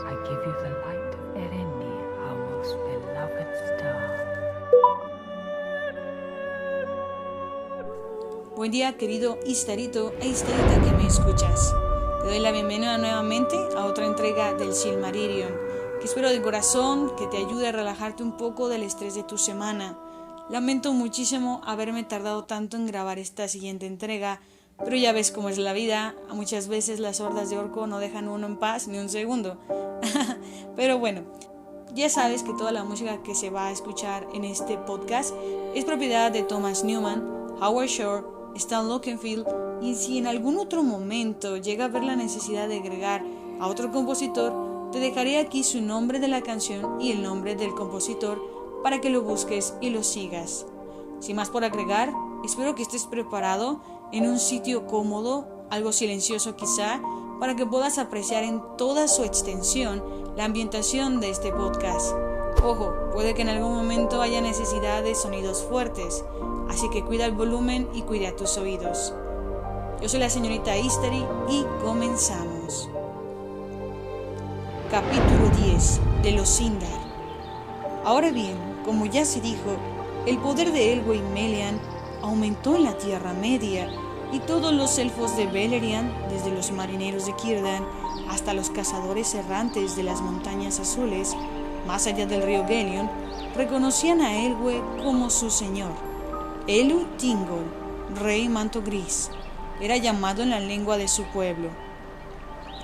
I give you the light of Erenni, our most beloved star. Buen día, querido Istarito e Istarita que me escuchas. Te doy la bienvenida nuevamente a otra entrega del Silmarillion, que espero de corazón que te ayude a relajarte un poco del estrés de tu semana. Lamento muchísimo haberme tardado tanto en grabar esta siguiente entrega, pero ya ves cómo es la vida, muchas veces las hordas de orco no dejan a uno en paz ni un segundo. Pero bueno, ya sabes que toda la música que se va a escuchar en este podcast es propiedad de Thomas Newman, Howard Shore, Stan Lockenfield, y si en algún otro momento llega a ver la necesidad de agregar a otro compositor, te dejaré aquí su nombre de la canción y el nombre del compositor para que lo busques y lo sigas. Sin más por agregar, espero que estés preparado en un sitio cómodo, algo silencioso quizá, para que puedas apreciar en toda su extensión la ambientación de este podcast. Ojo, puede que en algún momento haya necesidad de sonidos fuertes, así que cuida el volumen y cuida tus oídos. Yo soy la señorita Istari y comenzamos. Capítulo 10 de los Sindar. Ahora bien, como ya se dijo, el poder de Elwë y Melian aumentó en la Tierra Media y todos los elfos de Beleriand, desde los marineros de Círdan hasta los cazadores errantes de las montañas azules, más allá del río Gelion, reconocían a Elwë como su señor. Elu Thingol, rey manto gris, era llamado en la lengua de su pueblo.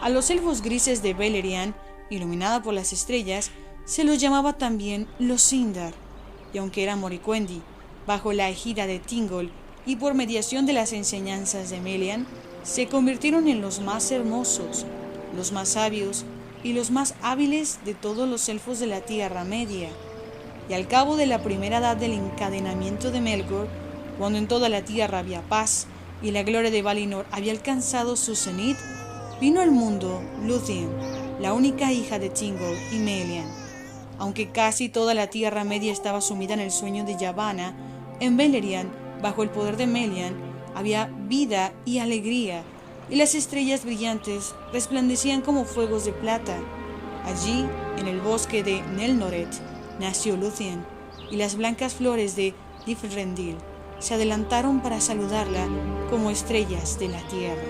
A los elfos grises de Beleriand, iluminada por las estrellas, se los llamaba también los Sindar, y aunque era moricuendi, bajo la égida de Thingol y por mediación de las enseñanzas de Melian, se convirtieron en los más hermosos, los más sabios y los más hábiles de todos los elfos de la Tierra Media. Y al cabo de la primera edad del encadenamiento de Melkor, cuando en toda la tierra había paz y la gloria de Valinor había alcanzado su cenit, vino al mundo Lúthien, la única hija de Thingol y Melian. Aunque casi toda la Tierra Media estaba sumida en el sueño de Yavanna, en Beleriand, bajo el poder de Melian, había vida y alegría, y las estrellas brillantes resplandecían como fuegos de plata. Allí, en el bosque de Nelnoret, nació Lúthien, y las blancas flores de Difrendil se adelantaron para saludarla como estrellas de la tierra.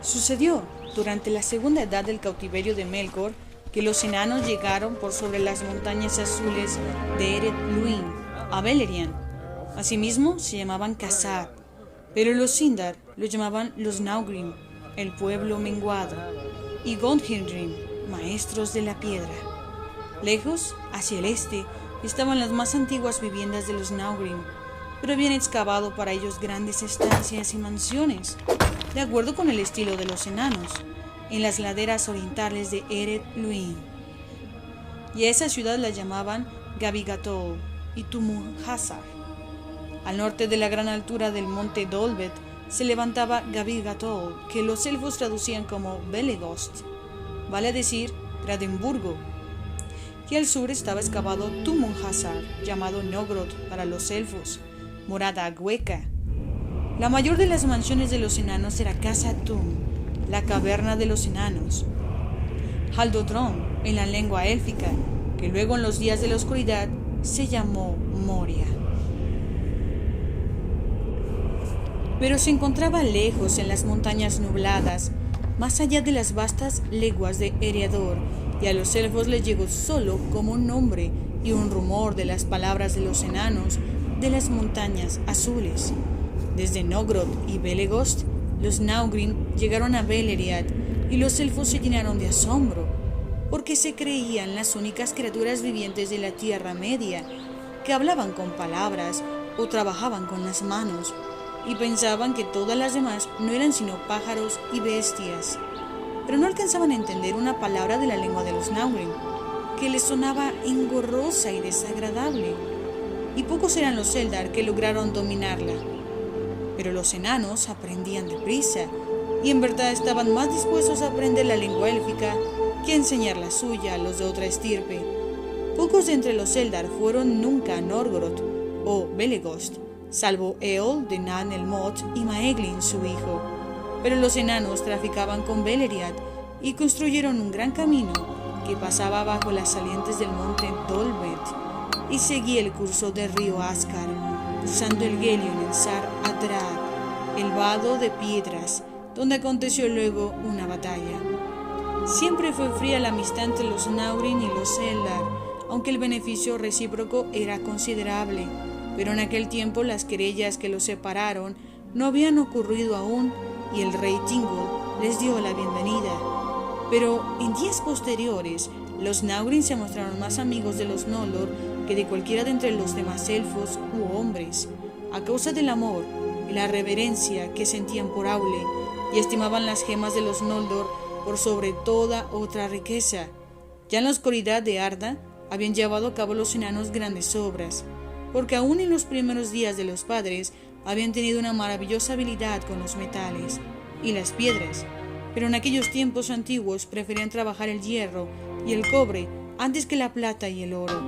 Sucedió durante la segunda edad del cautiverio de Melkor que los enanos llegaron por sobre las montañas azules de Eret Luin a Beleriand. Asimismo se llamaban Khazad, pero los Sindar los llamaban los Naugrim, el pueblo menguado, y Gondhindrim, maestros de la piedra. Lejos, hacia el este, estaban las más antiguas viviendas de los Naugrim, pero habían excavado para ellos grandes estancias y mansiones, de acuerdo con el estilo de los enanos, en las laderas orientales de Eret Luin. Y a esa ciudad la llamaban Gavigatol y Tumunhasar. Al norte de la gran altura del monte Dolbet se levantaba Gavigatol, que los elfos traducían como Belegost, vale decir Gradenburgo. Y al sur estaba excavado Tumunhasar, llamado Nogrod para los elfos, morada hueca. La mayor de las mansiones de los enanos era Casa Tum, la caverna de los enanos. Haldodron, en la lengua élfica, que luego en los días de la oscuridad se llamó Moria. Pero se encontraba lejos en las montañas nubladas, más allá de las vastas leguas de Eriador, y a los elfos les llegó solo como un nombre y un rumor de las palabras de los enanos de las montañas azules. Desde Nogrod y Belegost, los Naugrim llegaron a Beleriand y los elfos se llenaron de asombro, porque se creían las únicas criaturas vivientes de la Tierra Media, que hablaban con palabras o trabajaban con las manos, y pensaban que todas las demás no eran sino pájaros y bestias. Pero no alcanzaban a entender una palabra de la lengua de los Naugrim, que les sonaba engorrosa y desagradable, y pocos eran los Eldar que lograron dominarla. Pero los enanos aprendían deprisa, y en verdad estaban más dispuestos a aprender la lengua élfica que a enseñar la suya a los de otra estirpe. Pocos de entre los Eldar fueron nunca a Norgorod o Belegost, salvo Eol de Nan el Moth y Maeglin su hijo. Pero los enanos traficaban con Beleriand y construyeron un gran camino que pasaba bajo las salientes del monte Dolbet y seguía el curso del río Ascar, cruzando el Gelio en el Sar Adrad, el vado de piedras, donde aconteció luego una batalla. Siempre fue fría la amistad entre los Naurin y los Eldar, aunque el beneficio recíproco era considerable, pero en aquel tiempo las querellas que los separaron no habían ocurrido aún y el rey Thingol les dio la bienvenida. Pero en días posteriores, los Naurin se mostraron más amigos de los Noldor que de cualquiera de entre los demás elfos u hombres, a causa del amor y la reverencia que sentían por Aule, y estimaban las gemas de los Noldor por sobre toda otra riqueza. Ya en la oscuridad de Arda habían llevado a cabo los enanos grandes obras, porque aún en los primeros días de los padres habían tenido una maravillosa habilidad con los metales y las piedras, pero en aquellos tiempos antiguos preferían trabajar el hierro y el cobre antes que la plata y el oro.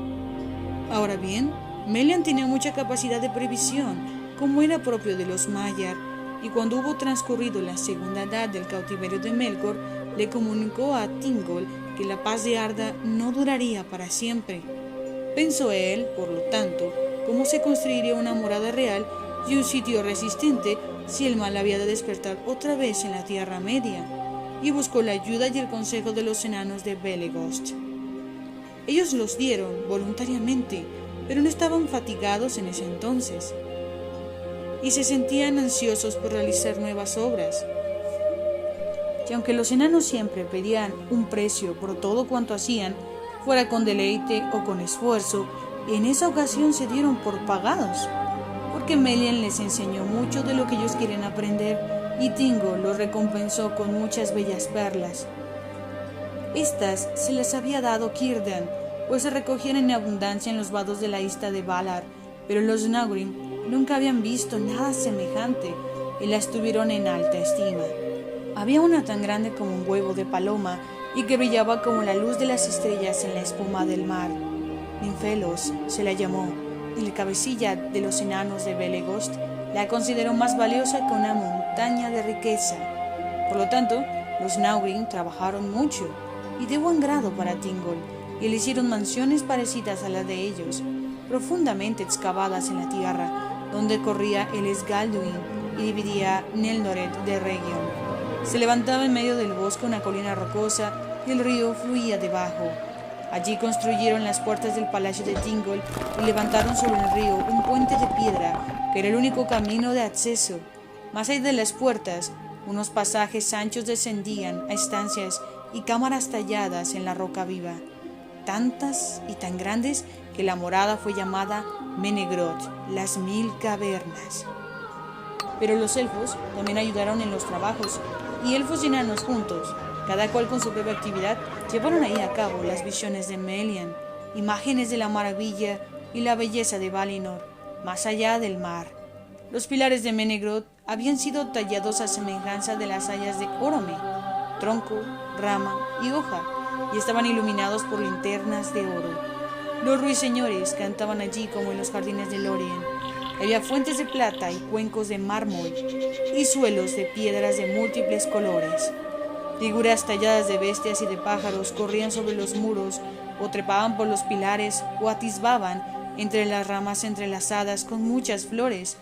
Ahora bien, Melian tenía mucha capacidad de previsión, como era propio de los Maiar, y cuando hubo transcurrido la segunda edad del cautiverio de Melkor, le comunicó a Thingol que la paz de Arda no duraría para siempre. Pensó él, por lo tanto, cómo se construiría una morada real y un sitio resistente si el mal había de despertar otra vez en la Tierra Media, y buscó la ayuda y el consejo de los enanos de Belegost. Ellos los dieron voluntariamente, pero no estaban fatigados en ese entonces, y se sentían ansiosos por realizar nuevas obras. Y aunque los enanos siempre pedían un precio por todo cuanto hacían, fuera con deleite o con esfuerzo, en esa ocasión se dieron por pagados, porque Melian les enseñó mucho de lo que ellos querían aprender, y Thingol los recompensó con muchas bellas perlas. Estas se las había dado Círdan, pues se recogían en abundancia en los vados de la isla de Valar, pero los Naurin nunca habían visto nada semejante y las tuvieron en alta estima. Había una tan grande como un huevo de paloma y que brillaba como la luz de las estrellas en la espuma del mar. Ninfelos se la llamó, y la cabecilla de los enanos de Belegost la consideró más valiosa que una montaña de riqueza. Por lo tanto, los Naurin trabajaron mucho y de buen grado para Thingol, y le hicieron mansiones parecidas a las de ellos, profundamente excavadas en la tierra, donde corría el Esgalduin y dividía Nelnored de Region. Se levantaba en medio del bosque una colina rocosa y el río fluía debajo. Allí construyeron las puertas del palacio de Thingol y levantaron sobre el río un puente de piedra que era el único camino de acceso. Más allá de las puertas, unos pasajes anchos descendían a estancias y cámaras talladas en la roca viva, tantas y tan grandes que la morada fue llamada Menegroth, las 1000 cavernas. Pero los elfos también ayudaron en los trabajos, y elfos y enanos juntos, cada cual con su propia actividad, llevaron ahí a cabo las visiones de Melian, imágenes de la maravilla y la belleza de Valinor, más allá del mar. Los pilares de Menegroth habían sido tallados a semejanza de las hayas de Orome, tronco, rama y hoja, y estaban iluminados por linternas de oro. Los ruiseñores cantaban allí como en los jardines de Lórien. Había fuentes de plata y cuencos de mármol y suelos de piedras de múltiples colores. Figuras talladas de bestias y de pájaros corrían sobre los muros o trepaban por los pilares o atisbaban entre las ramas entrelazadas con muchas flores.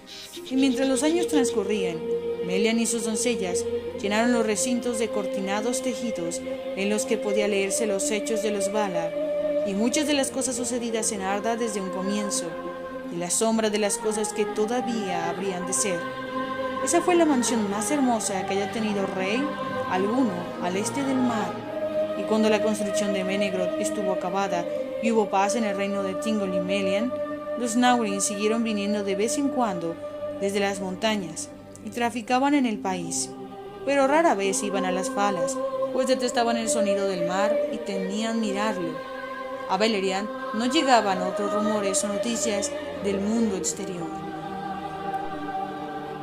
Y mientras los años transcurrían, Melian y sus doncellas llenaron los recintos de cortinados tejidos en los que podía leerse los hechos de los Valar y muchas de las cosas sucedidas en Arda desde un comienzo, y la sombra de las cosas que todavía habrían de ser. Esa fue la mansión más hermosa que haya tenido rey alguno al este del mar, y cuando la construcción de Menegroth estuvo acabada y hubo paz en el reino de Thingol y Melian, los Naurin siguieron viniendo de vez en cuando desde las montañas y traficaban en el país, pero rara vez iban a las falas, pues detestaban el sonido del mar y temían mirarlo. A Beleriand no llegaban otros rumores o noticias del mundo exterior.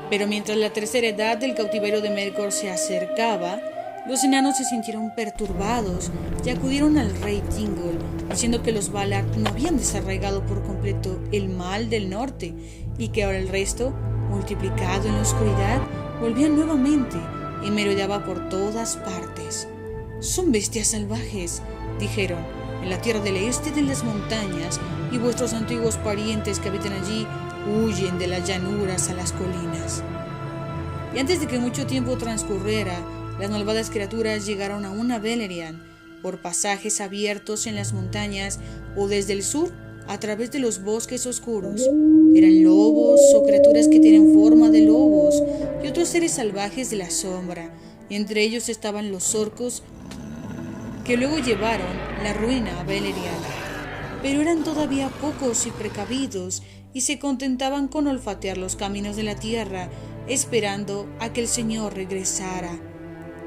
Pero mientras la tercera edad del cautiverio de Melkor se acercaba, los enanos se sintieron perturbados y acudieron al rey Thingol, diciendo que los Valar no habían desarraigado por completo el mal del norte y que ahora el resto, multiplicado en la oscuridad, volvían nuevamente y merodeaba por todas partes. «Son bestias salvajes», dijeron, «en la tierra del este de las montañas, y vuestros antiguos parientes que habitan allí huyen de las llanuras a las colinas». Y antes de que mucho tiempo transcurriera, las malvadas criaturas llegaron aún a Beleriand, por pasajes abiertos en las montañas o desde el sur a través de los bosques oscuros. Eran lobos o criaturas que tienen forma de lobos y otros seres salvajes de la sombra, y entre ellos estaban los orcos que luego llevaron la ruina a Beleriand. Pero eran todavía pocos y precavidos y se contentaban con olfatear los caminos de la tierra, esperando a que el Señor regresara.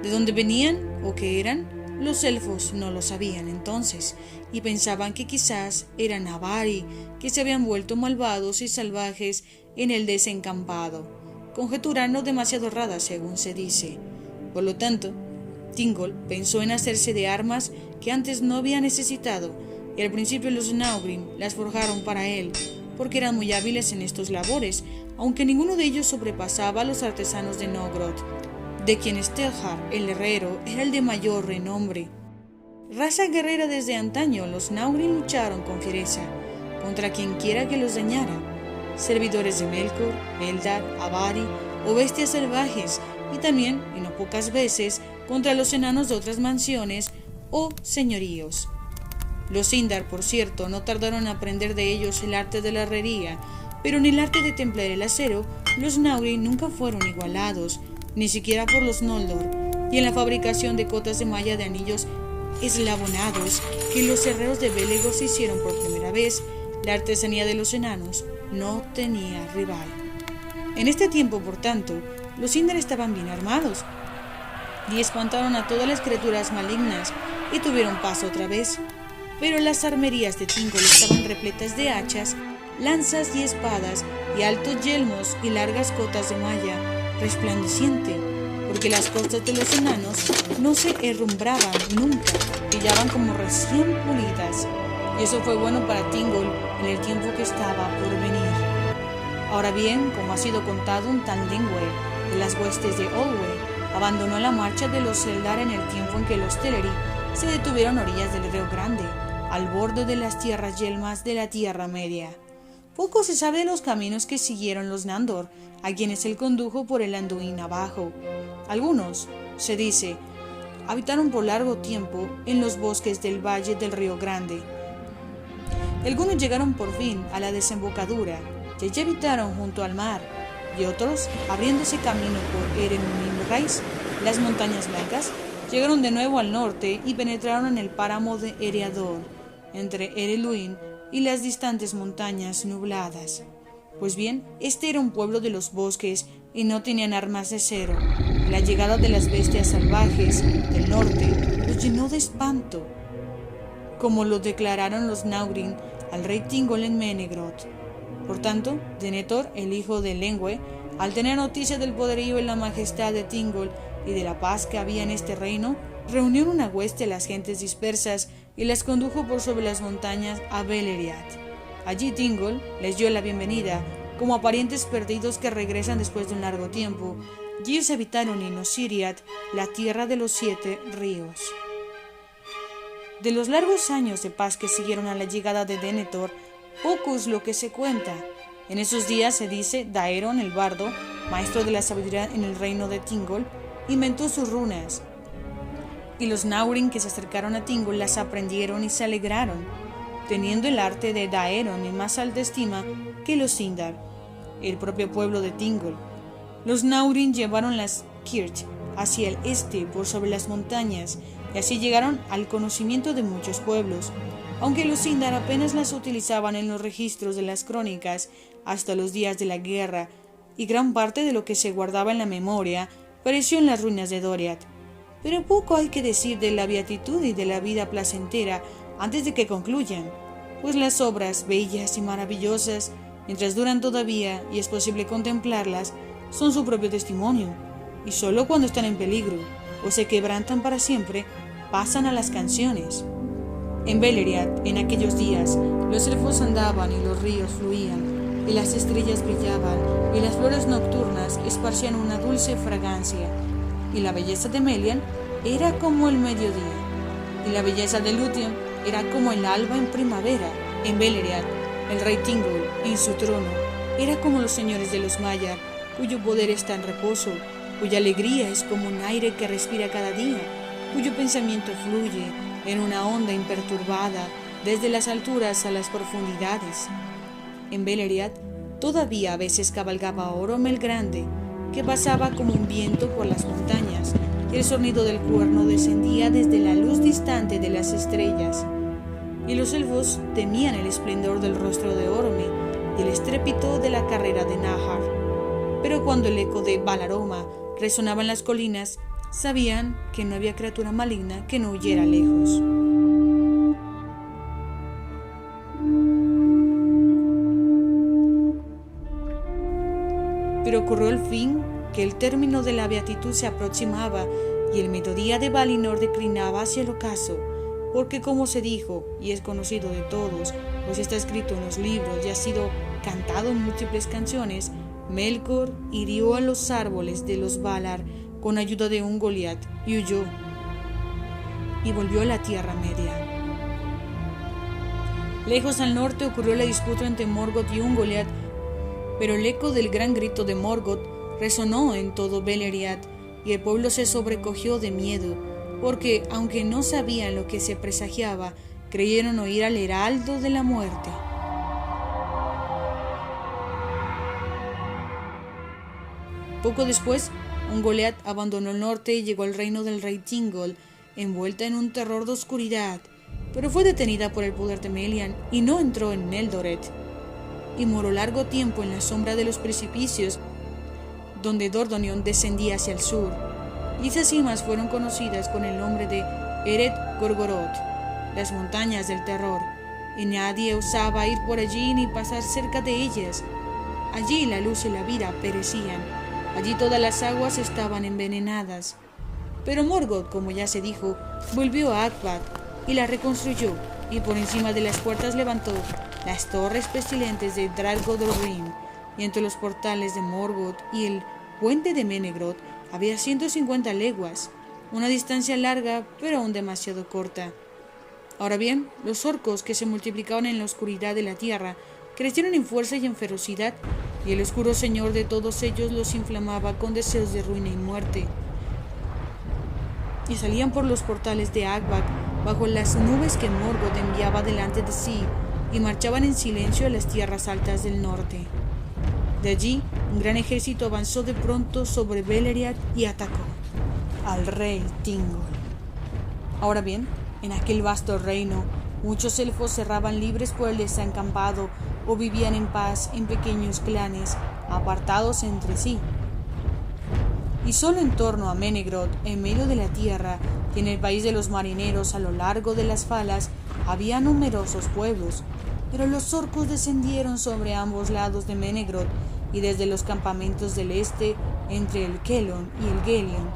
¿De dónde venían o qué eran? Los elfos no lo sabían entonces, y pensaban que quizás eran Avari, que se habían vuelto malvados y salvajes en el desencampado, conjetura no demasiado errada según se dice. Por lo tanto, Thingol pensó en hacerse de armas que antes no había necesitado, y al principio los Naugrin las forjaron para él, porque eran muy hábiles en estos labores, aunque ninguno de ellos sobrepasaba a los artesanos de Nogrod, de quienes Telhar, el herrero, era el de mayor renombre. Raza guerrera desde antaño, los Naugrin lucharon con fiereza contra quienquiera que los dañara, servidores de Melkor, Eldar, Avari o bestias salvajes, y también, y no pocas veces, contra los enanos de otras mansiones o señoríos. Los Sindar, por cierto, no tardaron en aprender de ellos el arte de la herrería, pero en el arte de templar el acero, los Naugrin nunca fueron igualados, ni siquiera por los Noldor, y en la fabricación de cotas de malla de anillos eslabonados que los herreros de Belegos hicieron por primera vez, la artesanía de los enanos no tenía rival. En este tiempo, por tanto, los Sindar estaban bien armados y espantaron a todas las criaturas malignas y tuvieron paz otra vez. Pero las armerías de Thingol estaban repletas de hachas, lanzas y espadas, y altos yelmos y largas cotas de malla resplandeciente, porque las costas de los enanos no se herrumbraban nunca, brillaban como recién pulidas, y eso fue bueno para Thingol en el tiempo que estaba por venir. Ahora bien, como ha sido contado, un tal Lengüe de las huestes de Olwe abandonó la marcha de los Eldar en el tiempo en que los Teleri se detuvieron a orillas del río Grande, al borde de las tierras yelmas de la Tierra Media. Poco se sabe de los caminos que siguieron los Nandor, a quienes él condujo por el Anduin abajo. Algunos, se dice, habitaron por largo tiempo en los bosques del valle del río Grande. Algunos llegaron por fin a la desembocadura y allí habitaron junto al mar, y otros, abriéndose camino por Eremunim-Rais, las montañas blancas, llegaron de nuevo al norte y penetraron en el páramo de Eriador, entre Ereluin y las distantes montañas nubladas. Pues bien, este era un pueblo de los bosques y no tenían armas de acero. La llegada de las bestias salvajes del norte los llenó de espanto, como lo declararon los Naugrin al rey Thingol en Menegroth. Por tanto, Denethor, el hijo de Lengüe, al tener noticia del poderío y la majestad de Thingol y de la paz que había en este reino, reunió en una hueste a las gentes dispersas y las condujo por sobre las montañas a Beleriand. Allí Thingol les dio la bienvenida, como a parientes perdidos que regresan después de un largo tiempo, y ellos habitaron en Osiriat, la tierra de los 7 ríos. De los largos años de paz que siguieron a la llegada de Denethor, poco es lo que se cuenta. En esos días se dice Daeron el bardo, maestro de la sabiduría en el reino de Thingol, inventó sus runas, y los Naugrin que se acercaron a Thingol las aprendieron y se alegraron, teniendo el arte de Daeron en más alta estima que los Sindar, el propio pueblo de Thingol. Los Naugrin llevaron las Kirch hacia el este por sobre las montañas, y así llegaron al conocimiento de muchos pueblos, aunque los Sindar apenas las utilizaban en los registros de las crónicas hasta los días de la guerra, y gran parte de lo que se guardaba en la memoria pereció en las ruinas de Doriath. Pero poco hay que decir de la beatitud y de la vida placentera antes de que concluyan, pues las obras bellas y maravillosas, mientras duran todavía y es posible contemplarlas, son su propio testimonio, y solo cuando están en peligro o se quebrantan para siempre, pasan a las canciones. En Beleriand, en aquellos días, los elfos andaban y los ríos fluían, y las estrellas brillaban, y las flores nocturnas esparcían una dulce fragancia. y la belleza de Melian era como el mediodía, y la belleza de Lúthien era como el alba en primavera. En Beleriand, el rey Thingol, en su trono, era como los señores de los Maiar, cuyo poder está en reposo, cuya alegría es como un aire que respira cada día, cuyo pensamiento fluye en una onda imperturbada desde las alturas a las profundidades. En Beleriand todavía a veces cabalgaba Orome el Grande, que pasaba como un viento por las montañas, y el sonido del cuerno descendía desde la luz distante de las estrellas. Y los elfos temían el esplendor del rostro de Orome y el estrépito de la carrera de Nahar. Pero cuando el eco de Balaroma resonaba en las colinas, sabían que no había criatura maligna que no huyera lejos. Pero ocurrió al fin que el término de la beatitud se aproximaba y el mediodía de Valinor declinaba hacia el ocaso, porque como se dijo, y es conocido de todos, pues está escrito en los libros y ha sido cantado en múltiples canciones, Melkor hirió a los árboles de los Valar con ayuda de un Goliat y huyó, y volvió a la Tierra Media. Lejos al norte ocurrió la disputa entre Morgoth y un Goliat, pero el eco del gran grito de Morgoth resonó en todo Beleriand, y el pueblo se sobrecogió de miedo, porque, aunque no sabían lo que se presagiaba, creyeron oír al heraldo de la muerte. Poco después, un Goliat abandonó el norte y llegó al reino del rey Thingol, envuelta en un terror de oscuridad, pero fue detenida por el poder de Melian y no entró en Eldoret, y moró largo tiempo en la sombra de los precipicios, donde Dordonion descendía hacia el sur, y esas cimas fueron conocidas con el nombre de Eret Gorgoroth, las montañas del terror, y nadie osaba ir por allí ni pasar cerca de ellas. Allí la luz y la vida perecían, allí todas las aguas estaban envenenadas. Pero Morgoth, como ya se dijo, volvió a Akbat y la reconstruyó, y por encima de las puertas levantó las torres pestilentes de Drar Gorothrin, y entre los portales de Morgoth y el puente de Menegroth había 150 leguas, una distancia larga pero aún demasiado corta. Ahora bien, los orcos que se multiplicaban en la oscuridad de la tierra crecieron en fuerza y en ferocidad, y el oscuro señor de todos ellos los inflamaba con deseos de ruina y muerte. Y salían por los portales de Akbat bajo las nubes que Morgoth enviaba delante de sí, y marchaban en silencio a las tierras altas del norte. De allí, un gran ejército avanzó de pronto sobre Beleriand y atacó al rey Thingol. Ahora bien, en aquel vasto reino, muchos elfos se erraban libres por el desencampado o vivían en paz en pequeños clanes, apartados entre sí. Y solo en torno a Menegroth, en medio de la tierra, y en el país de los marineros a lo largo de las falas, había numerosos pueblos. Pero los orcos descendieron sobre ambos lados de Menegroth, y desde los campamentos del este, entre el Kelon y el Gelion,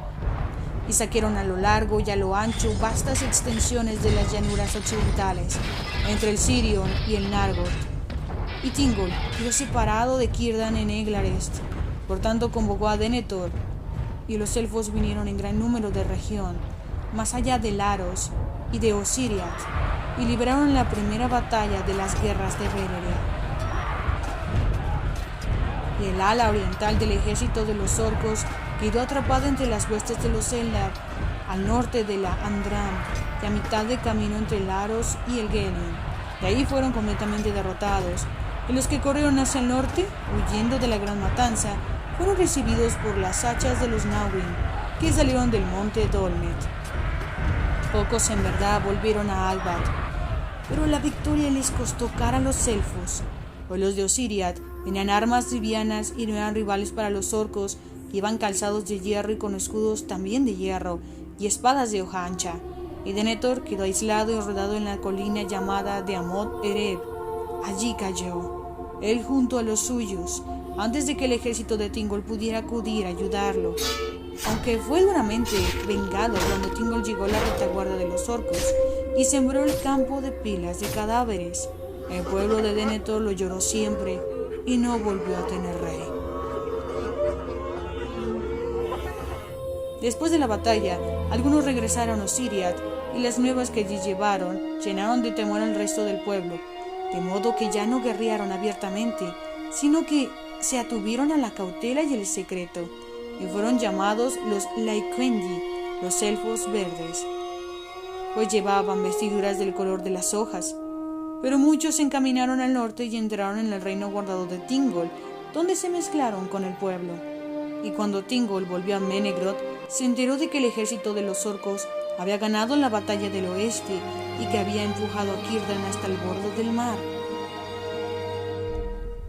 y saquearon a lo largo y a lo ancho vastas extensiones de las llanuras occidentales, entre el Sirion y el Nargothrond. Y Thingol quedó separado de Círdan en Eglarest, por tanto convocó a Denethor, y los elfos vinieron en gran número de región, más allá de Laros y de Osiriath, y libraron la primera batalla de las guerras de Beleriand. Y el ala oriental del ejército de los orcos quedó atrapada entre las huestes de los Eldar, al norte de la Andram, y a mitad de camino entre Laros y el Gelion. De ahí fueron completamente derrotados, y los que corrieron hacia el norte, huyendo de la gran matanza, fueron recibidos por las hachas de los Naurin, que salieron del monte Dolmet. Pocos en verdad volvieron a Akbat, pero la victoria les costó cara a los elfos, pues los de Osiriath tenían armas livianas y no eran rivales para los orcos, que iban calzados de hierro y con escudos también de hierro y espadas de hoja ancha. Y Denethor quedó aislado y rodado en la colina llamada de Amot Ereb. Allí cayó, él junto a los suyos, antes de que el ejército de Thingol pudiera acudir a ayudarlo. Aunque fue duramente vengado cuando Thingol llegó a la retaguardia de los orcos y sembró el campo de pilas de cadáveres. El pueblo de Denethor lo lloró siempre y no volvió a tener rey. Después de la batalla, algunos regresaron a Osiriat, y las nuevas que allí llevaron llenaron de temor al resto del pueblo, de modo que ya no guerrearon abiertamente, sino que se atuvieron a la cautela y el secreto, y fueron llamados los Laikwengi, los elfos verdes, pues llevaban vestiduras del color de las hojas. Pero muchos se encaminaron al norte y entraron en el reino guardado de Thingol, donde se mezclaron con el pueblo. Y cuando Thingol volvió a Menegroth, se enteró de que el ejército de los orcos había ganado la batalla del oeste y que había empujado a Círdan hasta el borde del mar.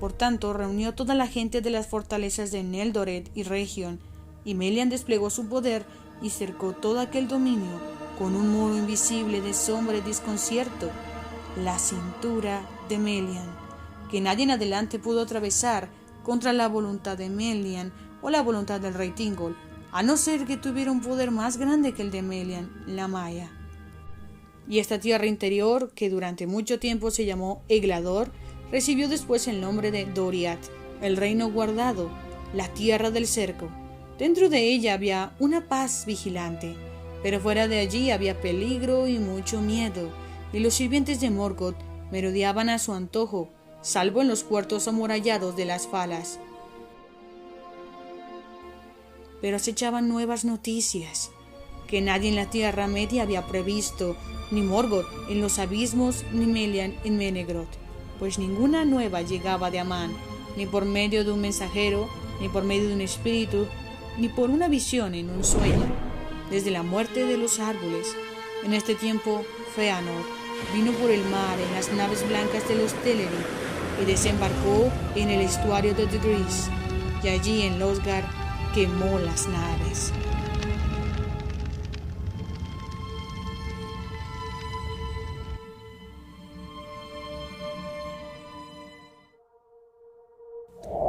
Por tanto, reunió toda la gente de las fortalezas de Neldoret y Region, y Melian desplegó su poder y cercó todo aquel dominio con un muro invisible de sombra y desconcierto, la cintura de Melian, que nadie en adelante pudo atravesar contra la voluntad de Melian o la voluntad del rey Thingol, a no ser que tuviera un poder más grande que el de Melian, la Maya. Y esta tierra interior, que durante mucho tiempo se llamó Eglador, recibió después el nombre de Doriath, el reino guardado, la tierra del cerco. Dentro de ella había una paz vigilante, pero fuera de allí había peligro y mucho miedo, y los sirvientes de Morgoth merodeaban a su antojo, salvo en los puertos amurallados de las Falas. Pero acechaban nuevas noticias, que nadie en la Tierra Media había previsto, ni Morgoth en los abismos, ni Melian en Menegroth, pues ninguna nueva llegaba de Amán, ni por medio de un mensajero, ni por medio de un espíritu, ni por una visión en un sueño. Desde la muerte de los árboles, en este tiempo, Feanor vino por el mar en las naves blancas de los Teleri y desembarcó en el estuario de Degris, y allí en Losgard quemó las naves.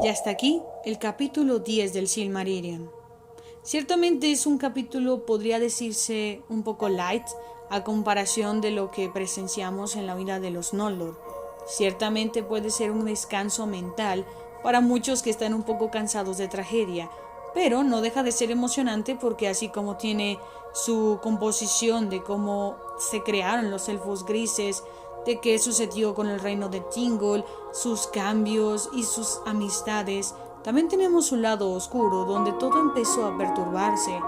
Y hasta aquí el capítulo 10 del Silmarillion. Ciertamente es un capítulo, podría decirse, un poco light a comparación de lo que presenciamos en la huida de los Noldor. Ciertamente puede ser un descanso mental para muchos que están un poco cansados de tragedia, pero no deja de ser emocionante porque así como tiene su composición de cómo se crearon los elfos grises, de qué sucedió con el reino de Thingol, sus cambios y sus amistades, también tenemos su lado oscuro donde todo empezó a perturbarse.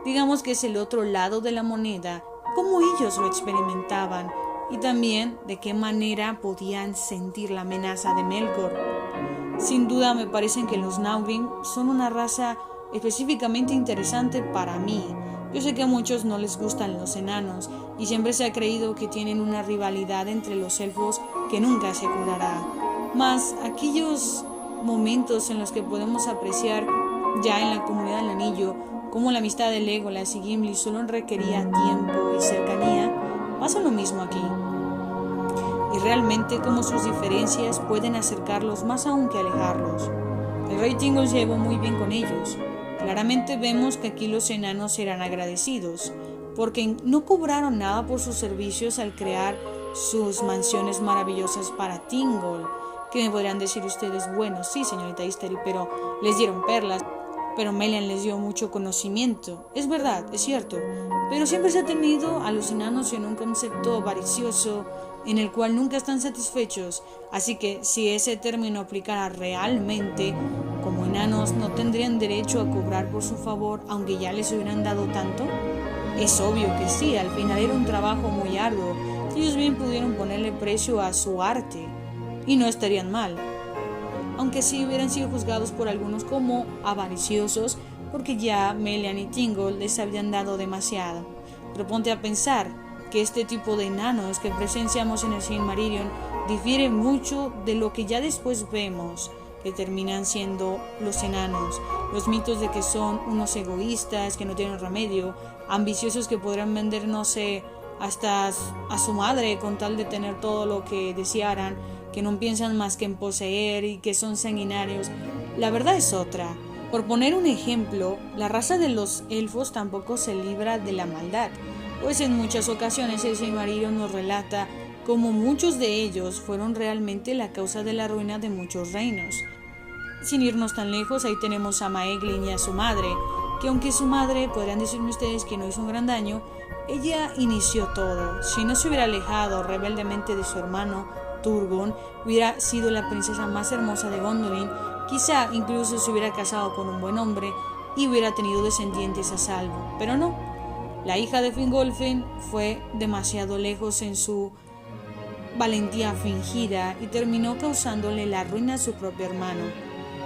Digamos que es el otro lado de la moneda, cómo ellos lo experimentaban y también de qué manera podían sentir la amenaza de Melkor. Sin duda me parecen que los Naugrim son una raza específicamente interesante para mí. Yo sé que a muchos no les gustan los enanos y siempre se ha creído que tienen una rivalidad entre los elfos que nunca se curará. Mas aquellos momentos en los que podemos apreciar ya en la Comunidad del Anillo cómo la amistad de Legolas y Gimli solo requería tiempo y cercanía, pasa lo mismo aquí. Y realmente cómo sus diferencias pueden acercarlos más aún que alejarlos. El rey Thingol se llevó muy bien con ellos. Claramente vemos que aquí los enanos eran agradecidos, porque no cobraron nada por sus servicios al crear sus mansiones maravillosas para Thingol. Que me podrían decir ustedes, bueno, sí, señorita Istari, pero les dieron perlas, pero Melian les dio mucho conocimiento. Es verdad, es cierto, pero siempre se ha tenido a los enanos en un concepto avaricioso, en el cual nunca están satisfechos, así que si ese término aplicara realmente, como enanos no tendrían derecho a cobrar por su favor, aunque ya les hubieran dado tanto. Es obvio que sí, al final era un trabajo muy arduo, ellos bien pudieron ponerle precio a su arte, y no estarían mal, aunque sí hubieran sido juzgados por algunos como avariciosos, porque ya Melian y Thingol les habían dado demasiado. Pero ponte a pensar que este tipo de enanos que presenciamos en el Silmarillion difiere mucho de lo que ya después vemos, que terminan siendo los enanos, los mitos de que son unos egoístas, que no tienen remedio, ambiciosos que podrán vender, no sé, hasta a su madre con tal de tener todo lo que desearan, que no piensan más que en poseer y que son sanguinarios. La verdad es otra. Por poner un ejemplo, la raza de los elfos tampoco se libra de la maldad, pues en muchas ocasiones el Silmarillion nos relata cómo muchos de ellos fueron realmente la causa de la ruina de muchos reinos. Sin irnos tan lejos, ahí tenemos a Maeglin y a su madre, que aunque su madre, podrían decirme ustedes que no hizo un gran daño, ella inició todo. Si no se hubiera alejado rebeldemente de su hermano Turgon, hubiera sido la princesa más hermosa de Gondolin, quizá incluso se hubiera casado con un buen hombre y hubiera tenido descendientes a salvo, pero no. La hija de Fingolfin fue demasiado lejos en su valentía fingida y terminó causándole la ruina a su propio hermano.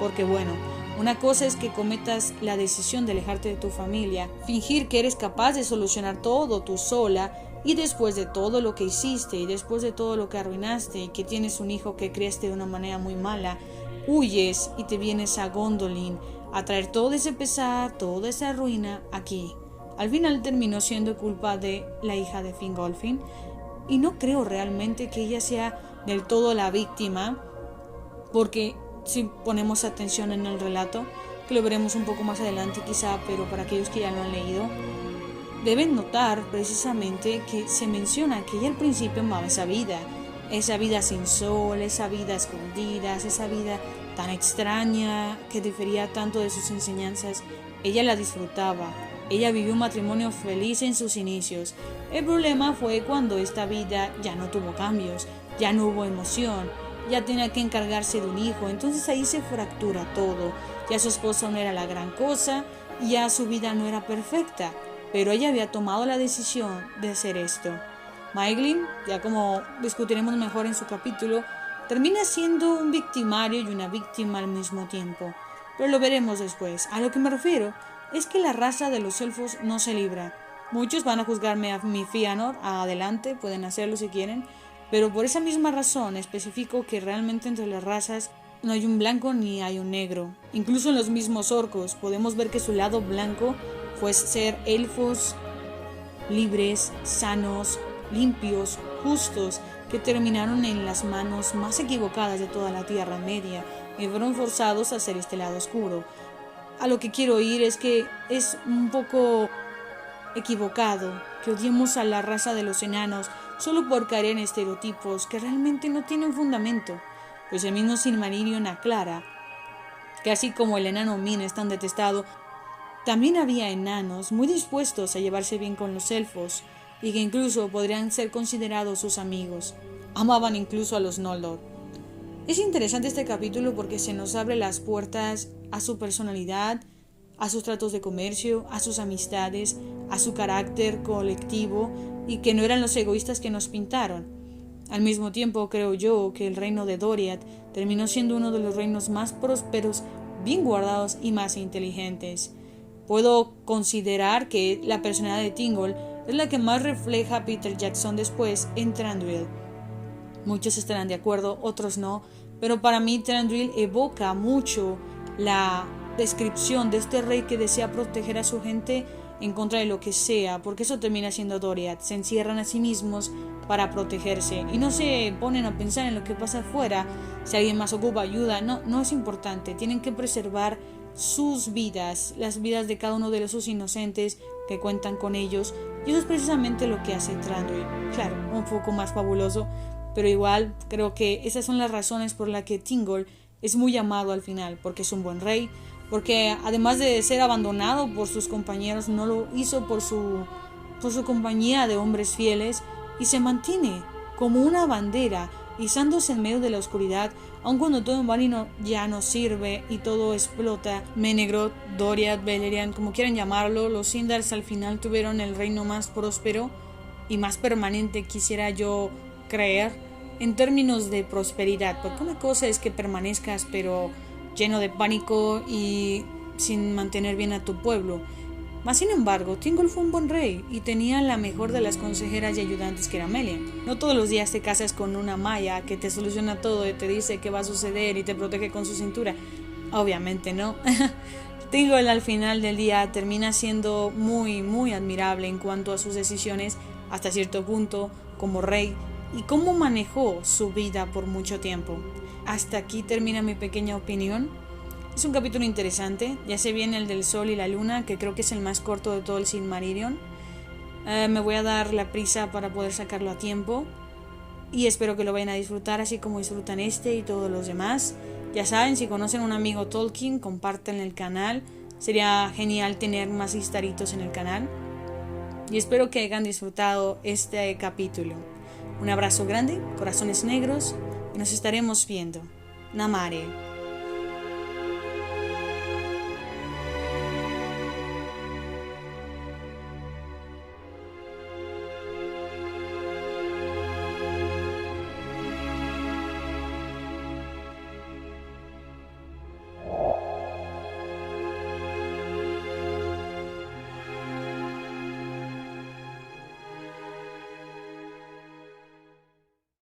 Porque bueno, una cosa es que cometas la decisión de alejarte de tu familia, fingir que eres capaz de solucionar todo tú sola, y después de todo lo que hiciste y después de todo lo que arruinaste y que tienes un hijo que criaste de una manera muy mala, huyes y te vienes a Gondolin a traer todo ese pesar, toda esa ruina aquí. Al final terminó siendo culpa de la hija de Fingolfin, y no creo realmente que ella sea del todo la víctima, porque si ponemos atención en el relato, que lo veremos un poco más adelante quizá, pero para aquellos que ya lo han leído, deben notar precisamente que se menciona que ella al principio amaba esa vida sin sol, esa vida a escondidas, esa vida tan extraña que difería tanto de sus enseñanzas. Ella la disfrutaba, ella vivió un matrimonio feliz en sus inicios. El problema fue cuando esta vida ya no tuvo cambios, ya no hubo emoción, ya tenía que encargarse de un hijo, entonces ahí se fractura todo. Ya su esposa no era la gran cosa, ya su vida no era perfecta, pero ella había tomado la decisión de hacer esto. Maeglin, ya como discutiremos mejor en su capítulo, termina siendo un victimario y una víctima al mismo tiempo, pero lo veremos después. A lo que me refiero es que la raza de los elfos no se libra. Muchos van a juzgarme a mi Fëanor, adelante, pueden hacerlo si quieren, pero por esa misma razón especifico que realmente entre las razas no hay un blanco ni hay un negro. Incluso en los mismos orcos podemos ver que su lado blanco fue ser elfos libres, sanos, limpios, justos, que terminaron en las manos más equivocadas de toda la Tierra Media y fueron forzados a hacer este lado oscuro. A lo que quiero ir es que es un poco equivocado que odiemos a la raza de los enanos solo por caer en estereotipos que realmente no tienen fundamento, pues el mismo Silmarillion aclara que así como el enano Min es tan detestado, también había enanos muy dispuestos a llevarse bien con los elfos y que incluso podrían ser considerados sus amigos. Amaban incluso a los Noldor. Es interesante este capítulo porque se nos abre las puertas a su personalidad, a sus tratos de comercio, a sus amistades, a su carácter colectivo y que no eran los egoístas que nos pintaron. Al mismo tiempo creo yo que el reino de Doriath terminó siendo uno de los reinos más prósperos, bien guardados y más inteligentes. Puedo considerar que la personalidad de Thingol es la que más refleja a Peter Jackson después en Thranduil. Muchos estarán de acuerdo, otros no, pero para mí Thranduil evoca mucho la descripción de este rey que desea proteger a su gente en contra de lo que sea, porque eso termina siendo Doriath. Se encierran a sí mismos para protegerse y no se ponen a pensar en lo que pasa afuera. Si alguien más ocupa ayuda, no es importante. Tienen que preservar sus vidas, las vidas de cada uno de los inocentes que cuentan con ellos, y eso es precisamente lo que hace Thranduil. Claro, un poco más fabuloso, pero igual creo que esas son las razones por las que Thingol es muy amado al final, porque es un buen rey, porque además de ser abandonado por sus compañeros, no lo hizo por su compañía de hombres fieles, y se mantiene como una bandera, izándose en medio de la oscuridad, aun cuando todo en Valinor ya no sirve y todo explota. Menegroth, Doriath, Beleriand, como quieran llamarlo, los Sindars al final tuvieron el reino más próspero y más permanente, quisiera yo creer, en términos de prosperidad, porque una cosa es que permanezcas pero lleno de pánico y sin mantener bien a tu pueblo. Mas sin embargo, Thingol fue un buen rey y tenía la mejor de las consejeras y ayudantes, que era Melian. No todos los días te casas con una maya que te soluciona todo y te dice qué va a suceder y te protege con su cintura. Obviamente no. Thingol al final del día termina siendo muy, muy admirable en cuanto a sus decisiones hasta cierto punto como rey y cómo manejó su vida por mucho tiempo. Hasta aquí termina mi pequeña opinión. Es un capítulo interesante, ya se viene el del sol y la luna, que creo que es el más corto de todo el Silmarillion. Me voy a dar la prisa para poder sacarlo a tiempo y espero que lo vayan a disfrutar así como disfrutan este y todos los demás. Ya saben, si conocen a un amigo Tolkien, compartan el canal. Sería genial tener más Istaritos en el canal. Y espero que hayan disfrutado este capítulo. Un abrazo grande, corazones negros, y nos estaremos viendo. Namare.